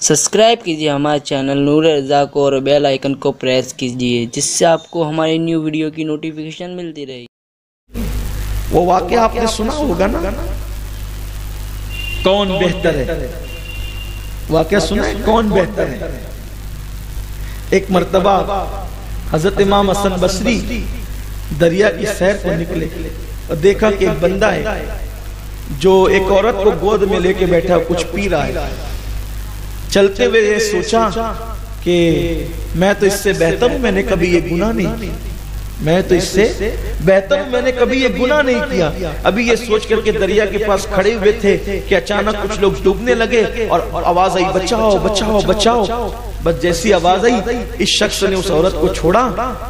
Subscribe कीजिए हमारे channel नूर रज़ा को और बेल आइकन को प्रेस कीजिए, जिससे आपको हमारी न्यू वीडियो की नोटिफिकेशन मिलती रहेगी। वो वाक़या आपने सुना होगा ना, कौन बेहतर है। वाक़या सुना है, कौन बेहतर है। एक मर्तबा हजरत इमाम हसन बसरी दरिया की सैर को निकले और देखा कि एक बंदा है जो एक औरत को गोद में लेके बैठा कुछ पी रहा है। चलते हुए ये सोचा कि मैं तो इससे बेहतर हूं, मैंने कभी ये गुनाह नहीं किया। मैं तो इससे बेहतर हूं, मैंने कभी ये गुनाह नहीं किया। अभी ये सोच करके दरिया के पास खड़े हुए थे कि अचानक कुछ लोग डूबने लगे और आवाज आई, बचाओ बचाओ बचाओ। बस जैसी आवाज आई, इस शख्स ने उस औरत को छोड़ा,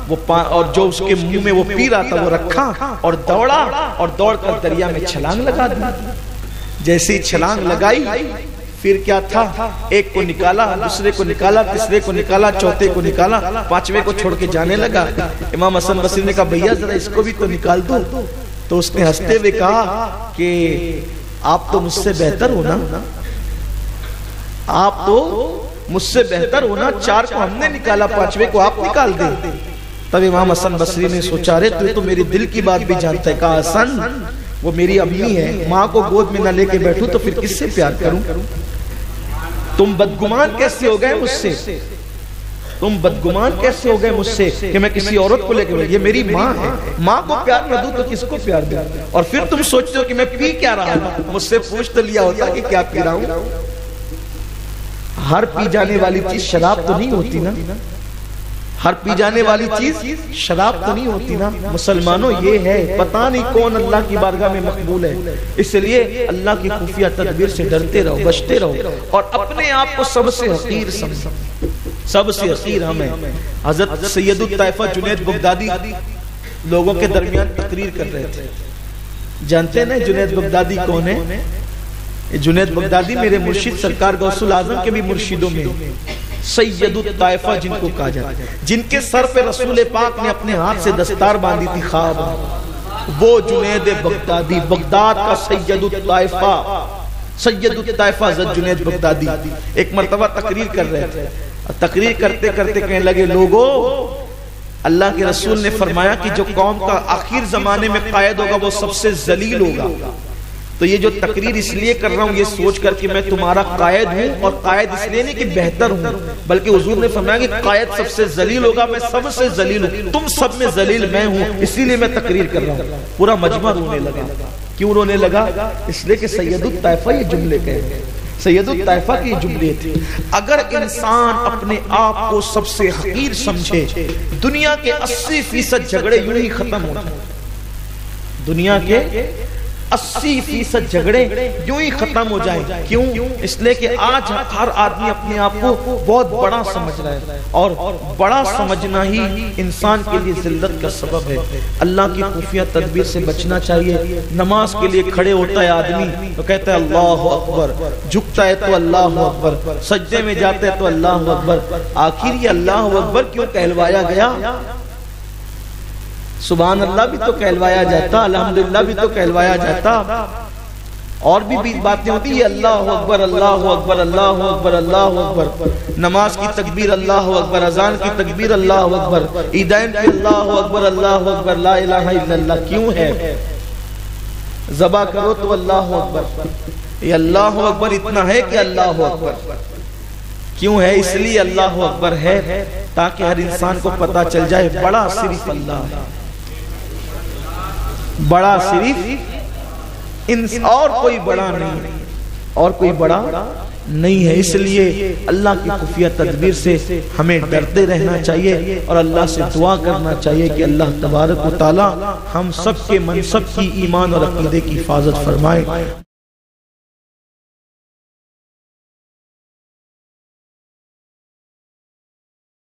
वो और जो उसके मुंह में वो पी रहा था वो रखा और दौड़ा और दौड़कर दरिया में छलांग लगा दी। जैसी छलांग लगाई, फिर क्या था, एक को निकाला, दूसरे को निकाला, तीसरे को निकाला, चौथे को निकाला, पांचवे को छोड़ के जाने लगा। इमाम हसन बसरी ने कहा, भैया जरा इसको भी तो निकाल दो। तो उसने हंसते हुए कहा कि आप तो मुझसे बेहतर हो ना, आप तो मुझसे बेहतर हो ना। चार को हमने निकाला, पांचवे को आप निकाल दे। तब इमाम हसन बसरी ने सोचा, अरे तू तो मेरी दिल की बात भी जानता है। कहा, हसन वो मेरी अम्मी है, माँ को गोद में न लेके बैठूं तो फिर किससे प्यार करूं। तुम बदगुमान कैसे हो गए मुझसे, तुम बदगुमान कैसे हो गए मुझसे कि मैं किसी औरत को लेकर, ये मेरी माँ है, माँ को प्यार न दूं तो किसको प्यार दूं। और फिर तुम सोचते हो कि मैं पी क्या रहा हूं, मुझसे पूछ तो लिया होता कि क्या पी रहा हूं। हर पी जाने वाली चीज शराब तो नहीं होती ना, हर पी जाने वाली चीज शराब तो नहीं होती ना। मुसलमानों, ये है, पता नहीं कौन अल्लाह की बारगाह में मकबूल है। इसलिए अल्लाह की खुफिया तदबीर से डरते रहो, बचते रहो और अपने आप को सबसे हकीर समझो। सबसे हकीर हम हैं। हजरत सैयदुत ताइफा जुनैद बगदादी लोगों के दरमियान तकरीर कर रहे थे। जानते हैं ना जुनैद बगदादी कौन है? जुनैद बगदादी मेरे मुर्शिद सरकार गौसुल आजम के भी मुर्शिदों में सैयदुत ताइफा जिनको कहा जाता है, जिनके सर पे रसूल पाक ने अपने हाथ से दस्तार बांधी थी ख्वाब, वो जुनैद बगदादी, बगदाद का सैयदुत ताइफा, सैयदुत ताइफा जुनैद बगदादी एक मर्तबा तकरीर कर रहे थे। तकरीर करते करते कहने लगे, लोगों, अल्लाह के रसूल ने फरमाया कि जो कौम का आखिर जमाने में कायद होगा वो सबसे जलील होगा। तो ये जो तकरीर इसलिए कर रहा हूँ, ये सोच कर कि मैं तुम्हारा कायद हूँ, और कायद इसलिए नहीं कि बेहतर हूँ, बल्कि हुजूर ने फरमाया कि कायद सबसे जलील होगा, मैं सबसे जलील हूँ, तुम सब में जलील मैं हूँ, इसीलिए मैं तकरीर कर रहा हूँ। पूरा मजमा रोने लगा। क्यों रोने लगा? इसलिए कि सैयदुत ताइफा ये जुमले कहे, सैयदुत ताइफा के जुमले थे। अगर इंसान अपने आप को सबसे हकीर समझे, दुनिया के 80% झगड़े यूं ही खत्म हो जाए। दुनिया के 80% झगड़े यूं ही खत्म हो जाए। क्यों? इसलिए कि आज हर आदमी अपने आप को बहुत बड़ा समझ रहा है, और बड़ा समझना ही इंसान के लिए जिल्लत का सबब है। अल्लाह की खुफिया तदबीर से बचना चाहिए। नमाज के लिए खड़े होता है आदमी तो कहता है अल्लाह अकबर, झुकता है तो अल्लाह अकबर, सजदे में जाता है तो अल्लाह अकबर। आखिर ये अल्लाह अकबर क्यों कहलवाया गया? सुभान अल्लाह भी तो कहलवाया जाता, अल्हम्दुलिल्लाह भी तो कहलवाया जाता, और भी बातें होती है। अल्लाह अकबर, अल्लाह अकबर, अल्लाह अकबर, अल्लाह अकबर। नमाज की तकबीर अल्लाह अकबर, अजान की तकबीर अल्लाह अकबर, ईदैन की अल्लाह अकबर, अल्लाह अकबर, ला इलाहा इल्लल्लाह। क्यों है? ज़बा करो तो अल्लाह अकबर। ये अल्लाह अकबर इतना है कि अल्लाह अकबर क्यों है? इसलिए अल्लाह अकबर है ताकि हर इंसान को पता चल जाए बड़ा सिर्फ अल्लाह है, बड़ा सिर्फ इन, और कोई बड़ा नहीं, और कोई बड़ा नहीं है। इसलिए अल्लाह की खुफिया तदबीर से हमें डरते रहना चाहिए और अल्लाह से दुआ करना चाहिए कि अल्लाह तबारक व तआला हम सब के मनसब की, ईमान और अकीदे की हिफाजत फरमाए।